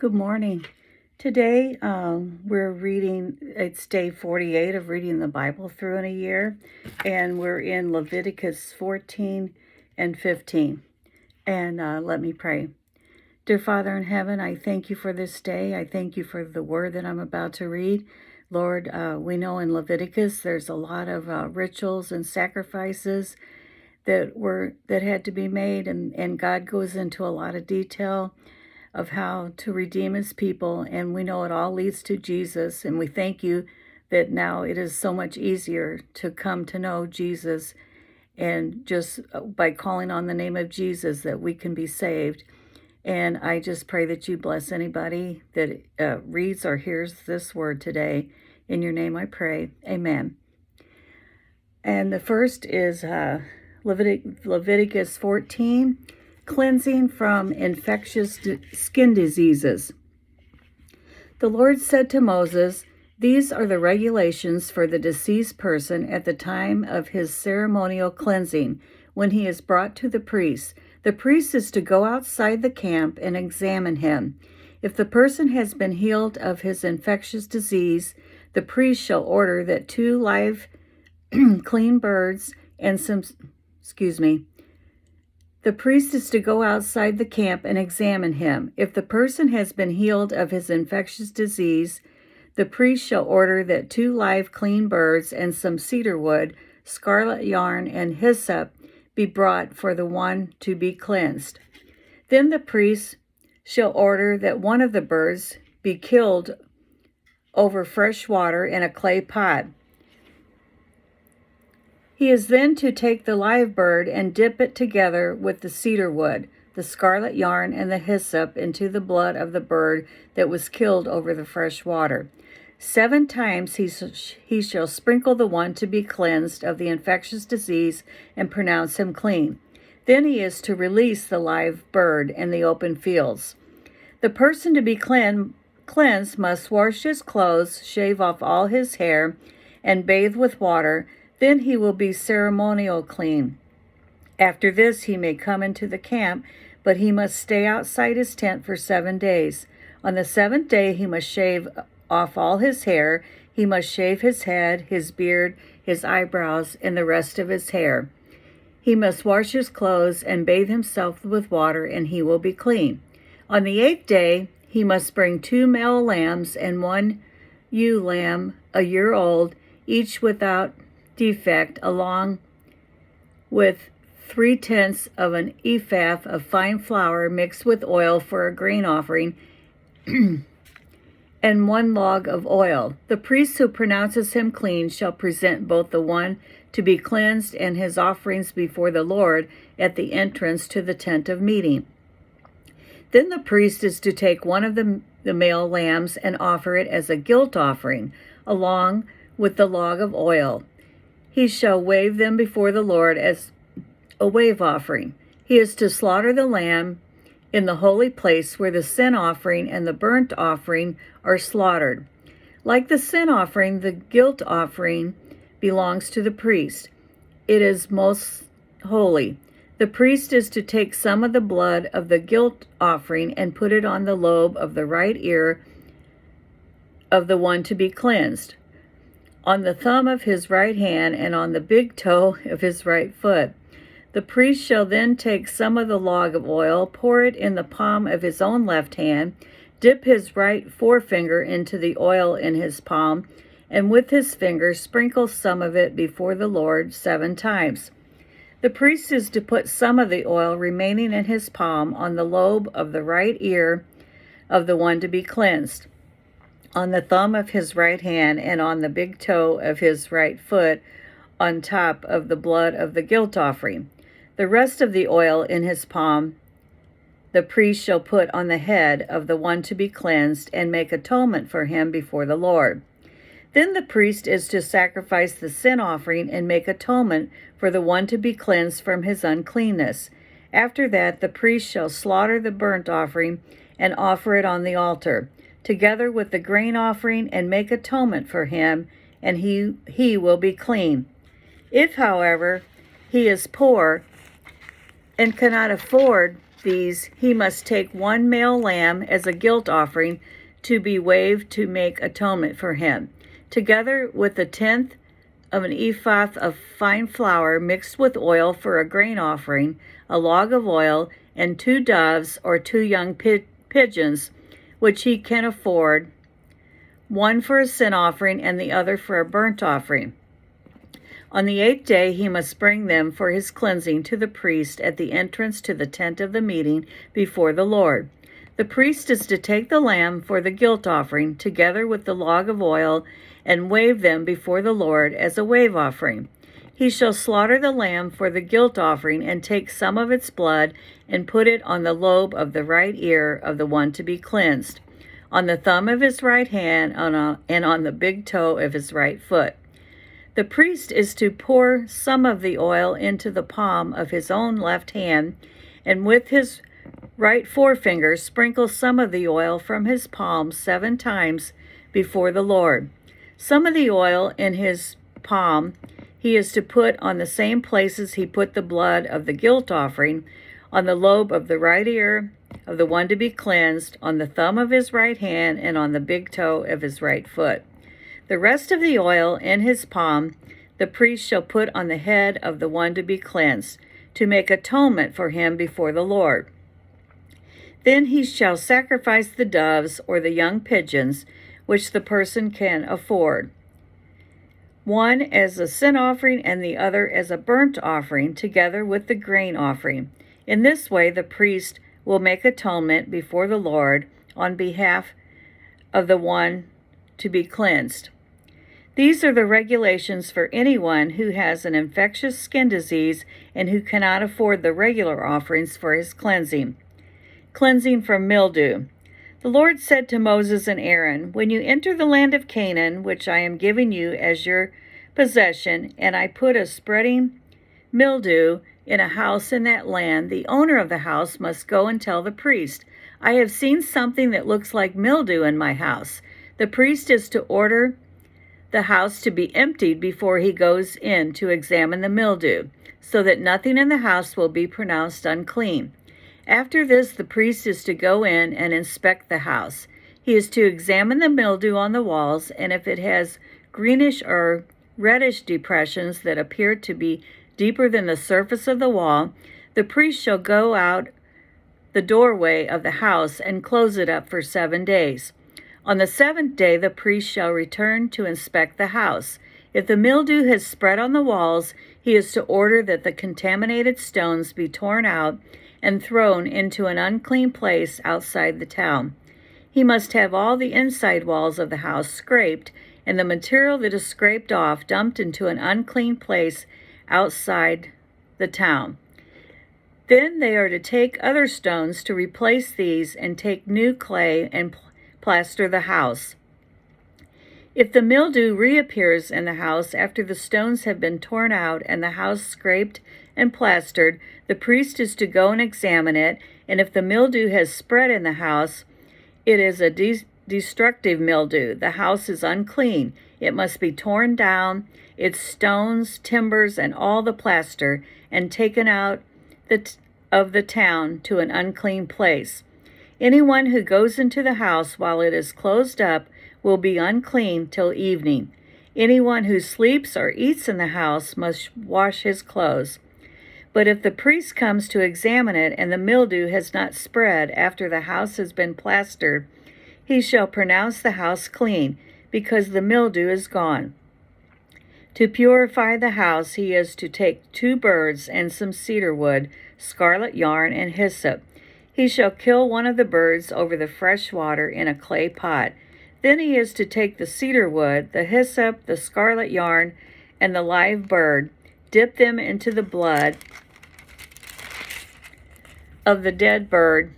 Good morning. Today we're reading, it's day 48 of reading the Bible through in a year, and we're in Leviticus 14 and 15. And let me pray. Dear Father in heaven, I thank you for this day. I thank you for the word that I'm about to read. Lord, we know in Leviticus there's a lot of rituals and sacrifices that had to be made, and God goes into a lot of detail of how to redeem his people, and we know it all leads to Jesus, and we thank you that now it is so much easier to come to know Jesus, and just by calling on the name of Jesus that we can be saved. And I just pray that you bless anybody that reads or hears this word today. In your name I pray, amen. And the first is Leviticus 14, cleansing from infectious skin diseases. The Lord said to Moses, "These are the regulations for the deceased person at the time of his ceremonial cleansing, when he is brought to the priest. The priest is to go outside the camp and examine him. If the person has been healed of his infectious disease, the priest shall order that 2 live clean birds and the priest is to go outside the camp and examine him. If the person has been healed of his infectious disease, the priest shall order that 2 live clean birds and some cedar wood, scarlet yarn, and hyssop be brought for the one to be cleansed. Then the priest shall order that one of the birds be killed over fresh water in a clay pot. He is then to take the live bird and dip it together with the cedar wood, the scarlet yarn, and the hyssop into the blood of the bird that was killed over the fresh water. 7 times he shall sprinkle the one to be cleansed of the infectious disease and pronounce him clean. Then he is to release the live bird in the open fields. The person to be cleansed must wash his clothes, shave off all his hair, and bathe with water. Then he will be ceremonial clean. After this he may come into the camp, but he must stay outside his tent for 7 days. On the 7th day he must shave off all his hair. He must shave his head, his beard, his eyebrows, and the rest of his hair. He must wash his clothes and bathe himself with water, and he will be clean. On the 8th day he must bring 2 male lambs and 1 ewe lamb a year old, each without defect, along with 3/10 of an ephah of fine flour mixed with oil for a grain offering, and 1 log of oil. The priest who pronounces him clean shall present both the one to be cleansed and his offerings before the Lord at the entrance to the tent of meeting. Then the priest is to take one of the male lambs and offer it as a guilt offering, along with the log of oil. He shall wave them before the Lord as a wave offering. He is to slaughter the lamb in the holy place where the sin offering and the burnt offering are slaughtered. Like the sin offering, the guilt offering belongs to the priest. It is most holy. The priest is to take some of the blood of the guilt offering and put it on the lobe of the right ear of the one to be cleansed, on the thumb of his right hand, and on the big toe of his right foot. The priest shall then take some of the log of oil, pour it in the palm of his own left hand, dip his right forefinger into the oil in his palm, and with his finger sprinkle some of it before the Lord 7 times. The priest is to put some of the oil remaining in his palm on the lobe of the right ear of the one to be cleansed, on the thumb of his right hand, and on the big toe of his right foot, on top of the blood of the guilt offering. The rest of the oil in his palm the priest shall put on the head of the one to be cleansed and make atonement for him before the Lord. Then the priest is to sacrifice the sin offering and make atonement for the one to be cleansed from his uncleanness. After that, the priest shall slaughter the burnt offering and offer it on the altar, together with the grain offering, and make atonement for him, and he will be clean. If, however, he is poor and cannot afford these, he must take one male lamb as a guilt offering to be waved to make atonement for him, together with a tenth of an ephah of fine flour mixed with oil for a grain offering, a log of oil, and 2 doves or 2 young pigeons, which he can afford, one for a sin offering and the other for a burnt offering. On the 8th day he must bring them for his cleansing to the priest at the entrance to the tent of the meeting before the Lord. The priest is to take the lamb for the guilt offering, together with the log of oil, and wave them before the Lord as a wave offering. He shall slaughter the lamb for the guilt offering and take some of its blood and put it on the lobe of the right ear of the one to be cleansed, on the thumb of his right hand, and on the big toe of his right foot. The priest is to pour some of the oil into the palm of his own left hand, and with his right forefinger sprinkle some of the oil from his palm 7 times before the Lord. Some of the oil in his palm he is to put on the same places he put the blood of the guilt offering, on the lobe of the right ear of the one to be cleansed, on the thumb of his right hand, and on the big toe of his right foot. The rest of the oil in his palm the priest shall put on the head of the one to be cleansed, to make atonement for him before the Lord. Then he shall sacrifice the doves or the young pigeons, which the person can afford, one as a sin offering and the other as a burnt offering, together with the grain offering. In this way the priest will make atonement before the Lord on behalf of the one to be cleansed. These are the regulations for anyone who has an infectious skin disease and who cannot afford the regular offerings for his cleansing. Cleansing from mildew. The Lord said to Moses and Aaron, "When you enter the land of Canaan, which I am giving you as your possession, and I put a spreading mildew in a house in that land, the owner of the house must go and tell the priest, 'I have seen something that looks like mildew in my house.' The priest is to order the house to be emptied before he goes in to examine the mildew, so that nothing in the house will be pronounced unclean. After this, the priest is to go in and inspect the house. He is to examine the mildew on the walls, and if it has greenish or reddish depressions that appear to be deeper than the surface of the wall, the priest shall go out the doorway of the house and close it up for 7 days. On the 7th day the priest shall return to inspect the house. If the mildew has spread on the walls, he is to order that the contaminated stones be torn out and thrown into an unclean place outside the town. He must have all the inside walls of the house scraped, and the material that is scraped off dumped into an unclean place outside the town. Then they are to take other stones to replace these and take new clay and plaster the house. If the mildew reappears in the house after the stones have been torn out and the house scraped and plastered, the priest is to go and examine it, and if the mildew has spread in the house, it is a destructive mildew. The house is unclean. It must be torn down, its stones, timbers, and all the plaster, and taken out of the town to an unclean place. Anyone who goes into the house while it is closed up will be unclean till evening. Anyone who sleeps or eats in the house must wash his clothes. But if the priest comes to examine it and the mildew has not spread after the house has been plastered, he shall pronounce the house clean, because the mildew is gone. To purify the house, he is to take 2 birds and some cedar wood, scarlet yarn, and hyssop. He shall kill one of the birds over the fresh water in a clay pot. Then he is to take the cedar wood, the hyssop, the scarlet yarn, and the live bird, dip them into the blood of the dead bird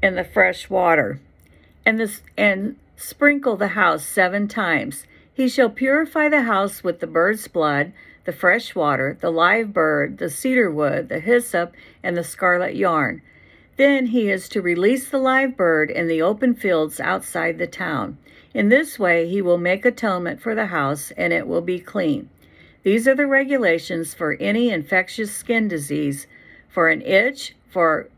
in the fresh water, and sprinkle the house 7 times. He shall purify the house with the bird's blood, the fresh water, the live bird, the cedar wood, the hyssop, and the scarlet yarn. Then he is to release the live bird in the open fields outside the town. In this way he will make atonement for the house, and it will be clean. These are the regulations for any infectious skin disease, for an itch, for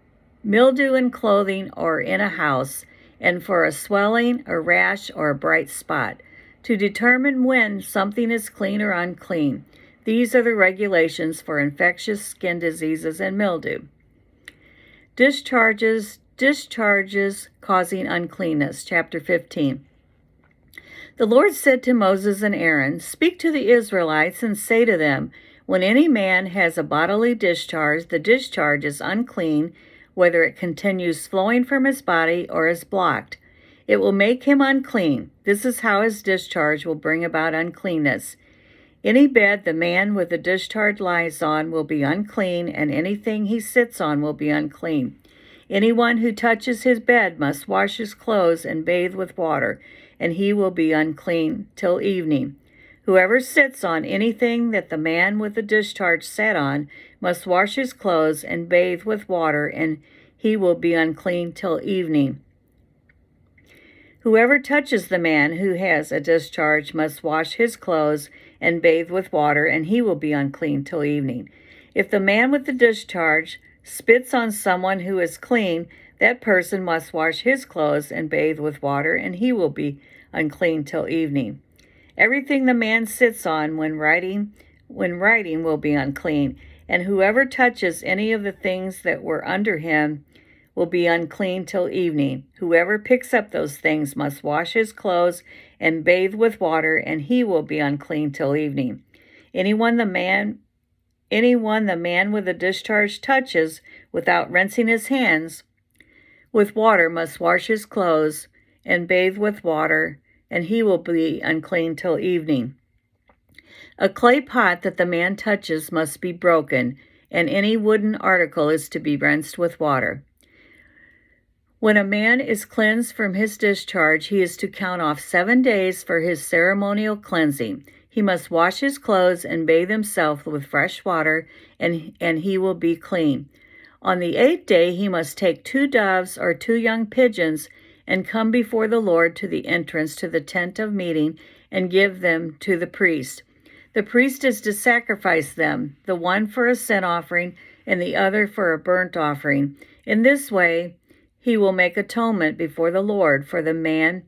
mildew in clothing or in a house, and for a swelling, a rash, or a bright spot, to determine when something is clean or unclean. These are the regulations for infectious skin diseases and mildew. Discharges causing uncleanness. Chapter 15. The Lord said to Moses and Aaron, "Speak to the Israelites and say to them, when any man has a bodily discharge, the discharge is unclean, whether it continues flowing from his body or is blocked. It will make him unclean. This is how his discharge will bring about uncleanness. Any bed the man with the discharge lies on will be unclean, and anything he sits on will be unclean. Anyone who touches his bed must wash his clothes and bathe with water, and he will be unclean till evening. Whoever sits on anything that the man with the discharge sat on must wash his clothes and bathe with water, and he will be unclean till evening. Whoever touches the man who has a discharge must wash his clothes and bathe with water, and he will be unclean till evening. If the man with the discharge spits on someone who is clean, that person must wash his clothes and bathe with water, and he will be unclean till evening. Everything the man sits on when writing will be unclean, and whoever touches any of the things that were under him will be unclean till evening. Whoever picks up those things must wash his clothes and bathe with water, and he will be unclean till evening. Anyone the man with a discharge touches without rinsing his hands with water must wash his clothes and bathe with water, and he will be unclean till evening. A clay pot that the man touches must be broken, and any wooden article is to be rinsed with water. When a man is cleansed from his discharge, he is to count off 7 days for his ceremonial cleansing. He must wash his clothes and bathe himself with fresh water, and he will be clean. On the 8th day he must take 2 doves or 2 young pigeons and come before the Lord to the entrance to the tent of meeting and give them to the priest. The priest is to sacrifice them, the one for a sin offering and the other for a burnt offering. In this way he will make atonement before the Lord for the man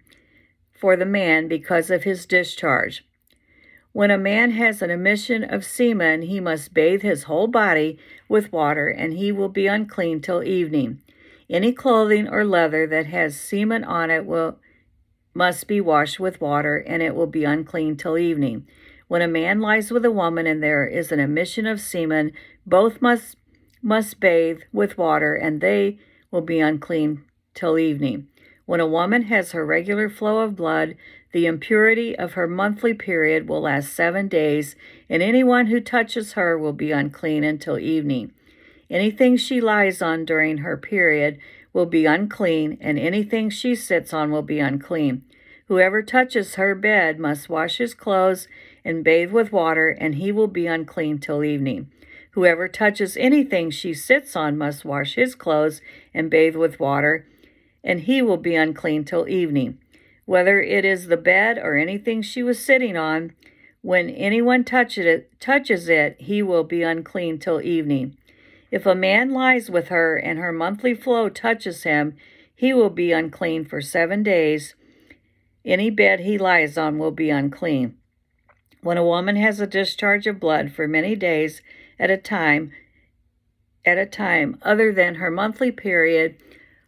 because of his discharge. When a man has an emission of semen, he must bathe his whole body with water, and he will be unclean till evening. Any clothing or leather that has semen on it must be washed with water, and it will be unclean till evening. When a man lies with a woman and there is an emission of semen, both must bathe with water, and they will be unclean till evening. When a woman has her regular flow of blood, the impurity of her monthly period will last 7 days, and anyone who touches her will be unclean until evening. Anything she lies on during her period will be unclean, and anything she sits on will be unclean. Whoever touches her bed must wash his clothes and bathe with water, and he will be unclean till evening. Whoever touches anything she sits on must wash his clothes and bathe with water, and he will be unclean till evening. Whether it is the bed or anything she was sitting on, when anyone touches it, he will be unclean till evening. If a man lies with her and her monthly flow touches him, he will be unclean for 7 days. Any bed he lies on will be unclean. When a woman has a discharge of blood for many days at a time other than her monthly period,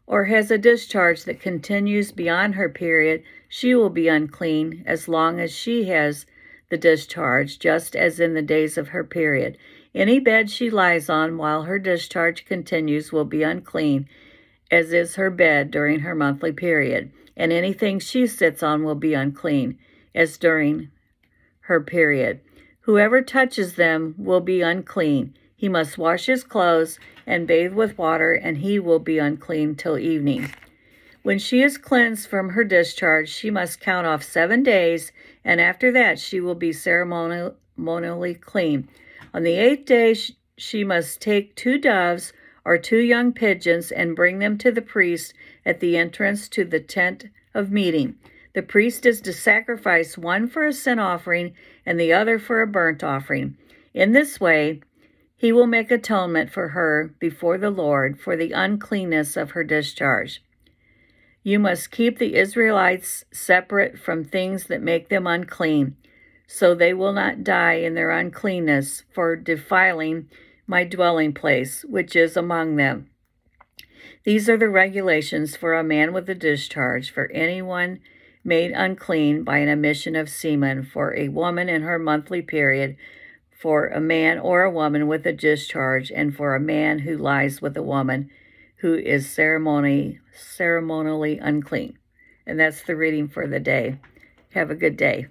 or has a discharge that continues beyond her period, she will be unclean as long as she has the discharge, just as in the days of her period. Any bed she lies on while her discharge continues will be unclean, as is her bed during her monthly period, and anything she sits on will be unclean, as during her period. Whoever touches them will be unclean. He must wash his clothes and bathe with water, and he will be unclean till evening. When she is cleansed from her discharge, she must count off 7 days, and after that she will be ceremonially clean. On the 8th day she must take 2 doves or 2 young pigeons and bring them to the priest at the entrance to the tent of meeting. The priest is to sacrifice one for a sin offering and the other for a burnt offering. In this way He will make atonement for her before the Lord for the uncleanness of her discharge. You must keep the Israelites separate from things that make them unclean, so they will not die in their uncleanness for defiling my dwelling place, which is among them. These are the regulations for a man with a discharge, for anyone made unclean by an emission of semen, for a woman in her monthly period, for a man or a woman with a discharge, and for a man who lies with a woman who is ceremonially unclean. And that's the reading for the day. Have a good day.